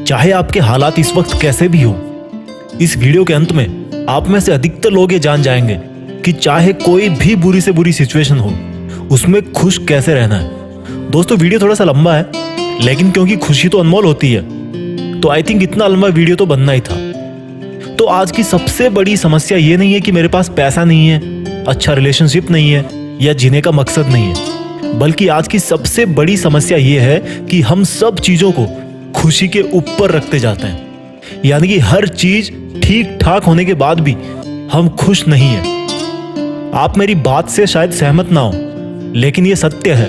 चाहे आपके हालात इस वक्त कैसे भी हो। इस वीडियो के अंत में आप में से अधिकतर लोग ये जान जाएंगे कि चाहे कोई भी बुरी से बुरी सिचुएशन हो, उसमें खुश कैसे रहना है। दोस्तों वीडियो थोड़ा सा लंबा है, लेकिन क्योंकि खुशी तो अनमोल होती है, तो आई थिंक इतना लंबा वीडियो तो बनना ही था। तो आज की सबसे बड़ी समस्या ये नहीं है कि मेरे पास पैसा नहीं है, अच्छा रिलेशनशिप नहीं है या जीने का मकसद नहीं है, बल्कि आज की सबसे बड़ी समस्या ये है कि हम सब चीजों को खुशी के ऊपर रखते जाते हैं। यानी कि हर चीज ठीक ठाक होने के बाद भी हम खुश नहीं हैं। आप मेरी बात से शायद सहमत ना हो, लेकिन यह सत्य है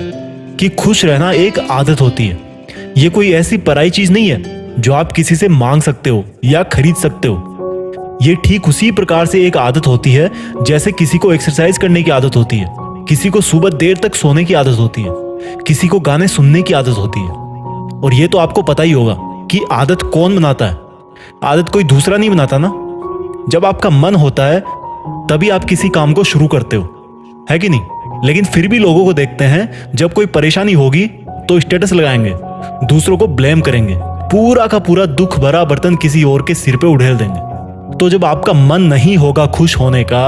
कि खुश रहना एक आदत होती है। यह कोई ऐसी पराई चीज नहीं है जो आप किसी से मांग सकते हो या खरीद सकते हो। यह ठीक उसी प्रकार से एक आदत होती है जैसे किसी को एक्सरसाइज करने की आदत होती है, किसी को सुबह देर तक सोने की आदत होती है, किसी को गाने सुनने की आदत होती है। और ये तो आपको पता ही होगा कि आदत कौन बनाता है। आदत कोई दूसरा नहीं बनाता ना। जब आपका मन होता है तभी आप किसी काम को शुरू करते हो, है कि नहीं। लेकिन फिर भी लोगों को देखते हैं, जब कोई परेशानी होगी तो स्टेटस लगाएंगे, दूसरों को ब्लेम करेंगे, पूरा का पूरा दुख भरा बर्तन किसी और के सिर पे उड़ेल देंगे। तो जब आपका मन नहीं होगा खुश होने का,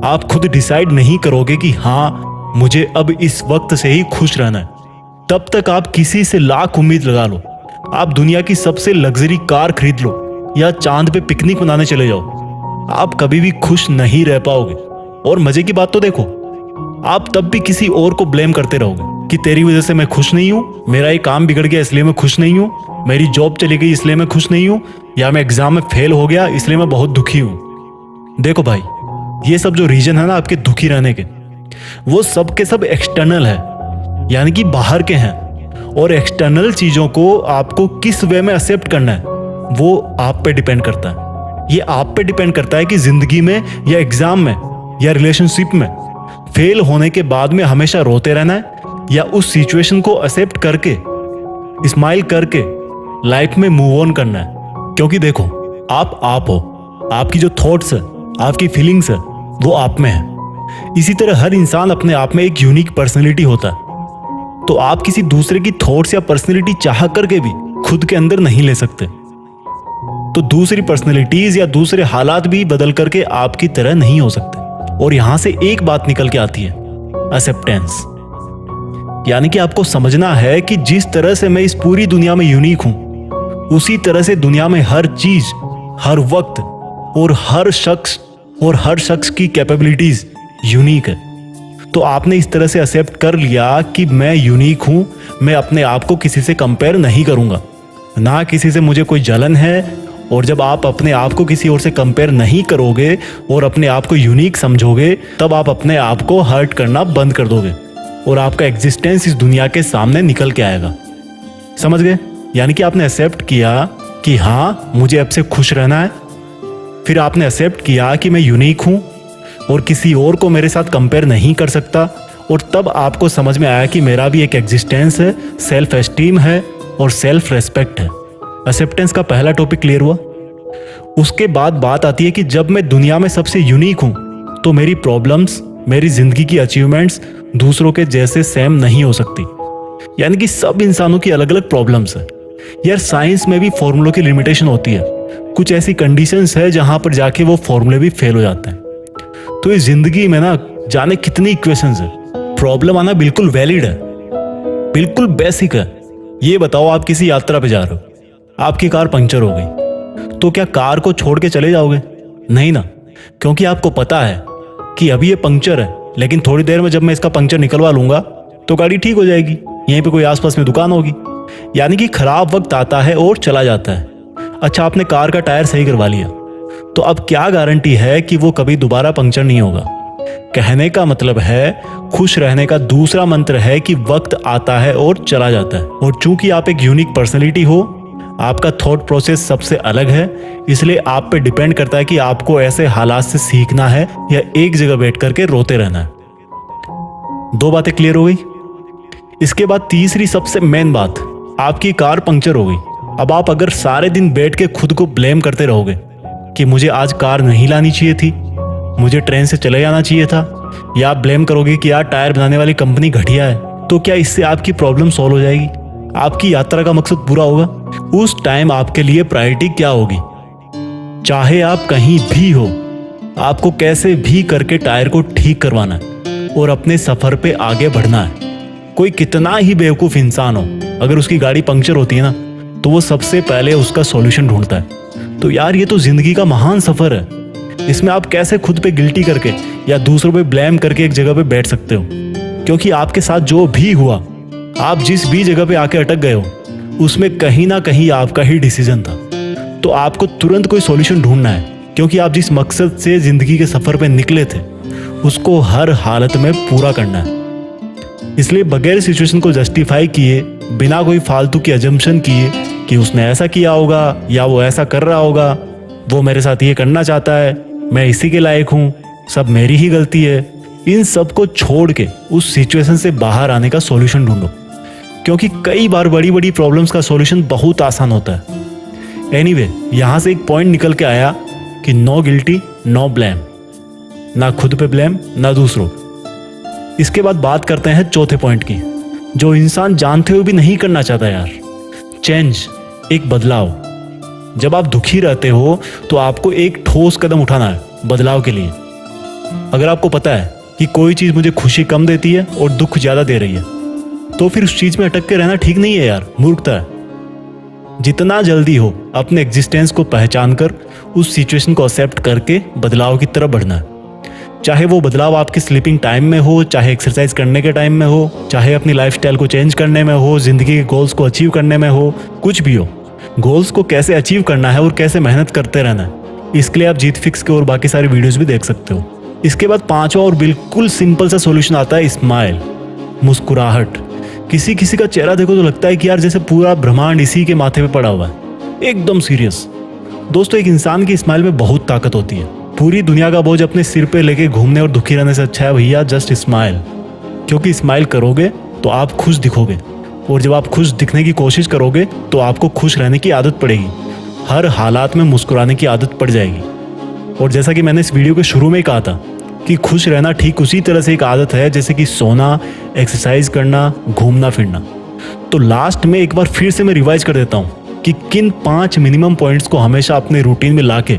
आप खुद डिसाइड नहीं करोगे कि हाँ मुझे अब इस वक्त से ही खुश रहना है, तब तक आप किसी से लाख उम्मीद लगा लो, आप दुनिया की सबसे लग्जरी कार खरीद लो या चांद पे पिकनिक मनाने चले जाओ, आप कभी भी खुश नहीं रह पाओगे। और मजे की बात तो देखो, आप तब भी किसी और को ब्लेम करते रहोगे कि तेरी वजह से मैं खुश नहीं हूं, मेरा ये काम बिगड़ गया इसलिए मैं खुश नहीं हूं, मेरी जॉब चली गई इसलिए मैं खुश नहीं हूं, या मैं एग्जाम में फेल हो गया इसलिए मैं बहुत दुखी हूं। देखो भाई, ये सब जो रीजन है ना आपके दुखी रहने के, वो सब के सब एक्सटर्नल है, यानी कि बाहर के हैं। और एक्सटर्नल चीजों को आपको किस वे में एक्सेप्ट करना है वो आप पे डिपेंड करता है। ये आप पे डिपेंड करता है कि जिंदगी में या एग्जाम में या रिलेशनशिप में फेल होने के बाद में हमेशा रोते रहना है या उस सिचुएशन को एक्सेप्ट करके स्माइल करके लाइफ में मूव ऑन करना है। क्योंकि देखो, आप हो, आपकी जो थॉट्स है, आपकी फीलिंग्स है, वो आप में है। इसी तरह हर इंसान अपने आप में एक यूनिक पर्सनैलिटी होता है। तो आप किसी दूसरे की थॉट्स या पर्सनैलिटी चाह करके भी खुद के अंदर नहीं ले सकते। तो दूसरी पर्सनैलिटीज या दूसरे हालात भी बदल करके आपकी तरह नहीं हो सकते। और यहां से एक बात निकल के आती है, एक्सेप्टेंस। यानी कि आपको समझना है कि जिस तरह से मैं इस पूरी दुनिया में यूनिक हूं, उसी तरह से दुनिया में हर चीज, हर वक्त और हर शख्स की कैपेबिलिटीज यूनिक है। तो आपने इस तरह से एक्सेप्ट कर लिया कि मैं यूनिक हूं, मैं अपने आप को किसी से कंपेयर नहीं करूंगा, ना किसी से मुझे कोई जलन है। और जब आप अपने आप को किसी और से कंपेयर नहीं करोगे और अपने आप को यूनिक समझोगे, तब आप अपने आप को हर्ट करना बंद कर दोगे और आपका एग्जिस्टेंस इस दुनिया के सामने निकल के आएगा। समझ गए? यानी कि आपने एक्सेप्ट किया कि हाँ मुझे अब से खुश रहना है, फिर आपने एक्सेप्ट किया कि मैं यूनिक हूं और किसी और को मेरे साथ कंपेयर नहीं कर सकता, और तब आपको समझ में आया कि मेरा भी एक एग्जिस्टेंस है, सेल्फ एस्टीम है और सेल्फ रेस्पेक्ट है। एक्सेप्टेंस का पहला टॉपिक क्लियर हुआ। उसके बाद बात आती है कि जब मैं दुनिया में सबसे यूनिक हूं, तो मेरी प्रॉब्लम्स, मेरी जिंदगी की अचीवमेंट्स दूसरों के जैसे सेम नहीं हो सकती। यानी कि सब इंसानों की अलग अलग प्रॉब्लम्स है। यार साइंस में भी फॉर्मूलों की लिमिटेशन होती है, कुछ ऐसी कंडीशंस है जहां पर जाके वो फॉर्मूले भी फेल हो जाते हैं। तो इस जिंदगी में ना जाने कितनी इक्वेशंस है, प्रॉब्लम आना बिल्कुल वैलिड है, बिल्कुल बेसिक है। ये बताओ, आप किसी यात्रा पे जा रहे हो, आपकी कार पंक्चर हो गई, तो क्या कार को छोड़ के चले जाओगे? नहीं ना, क्योंकि आपको पता है कि अभी ये पंक्चर है, लेकिन थोड़ी देर में जब मैं इसका पंक्चर निकलवा लूंगा तो गाड़ी ठीक हो जाएगी, यहीं पे कोई आसपास में दुकान होगी। यानी कि खराब वक्त आता है और चला जाता है। अच्छा, आपने कार का टायर सही करवा लिया, तो अब क्या गारंटी है कि वो कभी दोबारा पंक्चर नहीं होगा? कहने का मतलब है, खुश रहने का दूसरा मंत्र है कि वक्त आता है और चला जाता है। और चूंकि आप एक यूनिक पर्सनैलिटी हो, आपका थॉट प्रोसेस सबसे अलग है, इसलिए आप पे डिपेंड करता है कि आपको ऐसे हालात से सीखना है या एक जगह बैठ करके रोते रहना है। दो बातें क्लियर हो गई। इसके बाद तीसरी सबसे मेन बात, आपकी कार पंक्चर हो गई। अब आप अगर सारे दिन बैठ के खुद को ब्लेम करते रहोगे कि मुझे आज कार नहीं लानी चाहिए थी, मुझे ट्रेन से चले जाना चाहिए था, या आप ब्लेम करोगे कि यार टायर बनाने वाली कंपनी घटिया है, तो क्या इससे आपकी प्रॉब्लम सॉल्व हो जाएगी? आपकी यात्रा का मकसद पूरा होगा, उस टाइम आपके लिए प्रायोरिटी क्या होगी? चाहे आप कहीं भी हो, आपको कैसे भी करके टायर को ठीक करवाना है और अपने सफर पे आगे बढ़ना है। कोई कितना ही बेवकूफ इंसान हो, अगर उसकी गाड़ी पंक्चर होती है ना, तो वो सबसे पहले उसका सॉल्यूशन ढूंढता है। तो यार, ये तो जिंदगी का महान सफर है। इसमें आप कैसे खुद पे गिल्टी करके या दूसरों पे ब्लेम करके एक जगह पे बैठ सकते हो? क्योंकि आपके साथ जो भी हुआ, आप जिस भी जगह पे आके अटक गए हो, उसमें कहीं ना कहीं आपका ही डिसीजन था। तो आपको तुरंत कोई सॉल्यूशन ढूंढना है, क्योंकि आप जिस मकसद से जिंदगी के सफर पे निकले थे, उसको हर हालत में पूरा करना है। इसलिए बगैर सिचुएशन को जस्टिफाई किए, बिना कोई फालतू की अजम्पशन किए कि उसने ऐसा किया होगा या वो ऐसा कर रहा होगा, वो मेरे साथ ये करना चाहता है, मैं इसी के लायक हूँ, सब मेरी ही गलती है, इन सब को छोड़ के उस सिचुएशन से बाहर आने का सॉल्यूशन ढूंढो। क्योंकि कई बार बड़ी बड़ी प्रॉब्लम्स का सॉल्यूशन बहुत आसान होता है। एनीवे, यहाँ से एक पॉइंट निकल के आया कि नो गिल्टी नो ब्लेम, ना खुद पे ब्लेम ना दूसरों। इसके बाद बात करते हैं चौथे पॉइंट की, जो इंसान जानते हुए भी नहीं करना चाहता यार। चेंज, एक बदलाव। जब आप दुखी रहते हो तो आपको एक ठोस कदम उठाना है बदलाव के लिए। अगर आपको पता है कि कोई चीज़ मुझे खुशी कम देती है और दुख ज़्यादा दे रही है, तो फिर उस चीज़ में अटक के रहना ठीक नहीं है यार, मूर्खता है। जितना जल्दी हो अपने एग्जिस्टेंस को पहचान कर उस सिचुएशन को एक्सेप्ट करके बदलाव की तरफ बढ़ना है। चाहे वो बदलाव आपके स्लीपिंग टाइम में हो, चाहे एक्सरसाइज करने के टाइम में हो, चाहे अपनी लाइफस्टाइल को चेंज करने में हो, जिंदगी के गोल्स को अचीव करने में हो, कुछ भी हो। गोल्स को कैसे अचीव करना है और कैसे मेहनत करते रहना है, इसके लिए आप जीत फिक्स के और बाकी सारे वीडियोस भी देख सकते हो। इसके बाद पांचवा और बिल्कुल सिंपल सा सॉल्यूशन आता है स्माइल, मुस्कुराहट। किसी किसी का चेहरा देखो तो लगता है कि यार जैसे पूरा ब्रह्मांड इसी के माथे पे पड़ा हुआ है, एकदम सीरियस। दोस्तों, एक इंसान की स्माइल में बहुत ताकत होती है। पूरी दुनिया का बोझ अपने सिर पे लेके घूमने और दुखी रहने से अच्छा है भैया जस्ट स्माइल। क्योंकि स्माइल करोगे तो आप खुश दिखोगे, और जब आप खुश दिखने की कोशिश करोगे तो आपको खुश रहने की आदत पड़ेगी। हर हालात में मुस्कुराने की आदत पड़ जाएगी। और जैसा कि मैंने इस वीडियो के शुरू में ही कहा था कि खुश रहना ठीक उसी तरह से एक आदत है जैसे कि सोना, एक्सरसाइज करना, घूमना फिरना। तो लास्ट में एक बार फिर से मैं रिवाइज कर देता हूँ कि किन 5 मिनिमम पॉइंट्स को हमेशा अपने रूटीन में लाके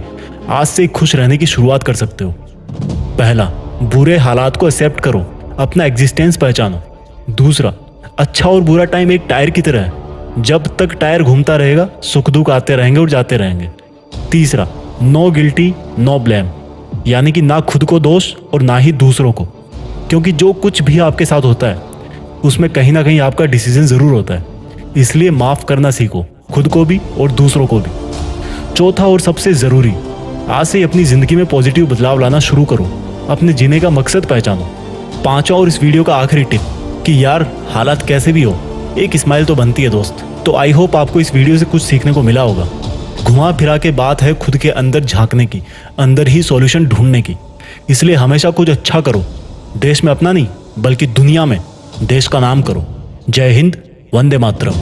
आज से खुश रहने की शुरुआत कर सकते हो। पहला, बुरे हालात को एक्सेप्ट करो, अपना एग्जिस्टेंस पहचानो। दूसरा, अच्छा और बुरा टाइम एक टायर की तरह है, जब तक टायर घूमता रहेगा सुख दुख आते रहेंगे और जाते रहेंगे। तीसरा, नो गिल्टी नो ब्लेम, यानी कि ना खुद को दोष और ना ही दूसरों को, क्योंकि जो कुछ भी आपके साथ होता है उसमें कहीं ना कहीं आपका डिसीजन जरूर होता है। इसलिए माफ करना सीखो, खुद को भी और दूसरों को भी। चौथा और सबसे जरूरी, आज से अपनी जिंदगी में पॉजिटिव बदलाव लाना शुरू करो, अपने जीने का मकसद पहचानो। पांचवा और इस वीडियो का आखिरी टिप कि यार हालात कैसे भी हो, एक स्माइल तो बनती है दोस्त। तो आई होप आपको इस वीडियो से कुछ सीखने को मिला होगा। घुमा फिरा के बात है खुद के अंदर झांकने की, अंदर ही सॉल्यूशन ढूंढने की। इसलिए हमेशा कुछ अच्छा करो, देश में अपना नहीं बल्कि दुनिया में देश का नाम करो। जय हिंद, वंदे मातरम।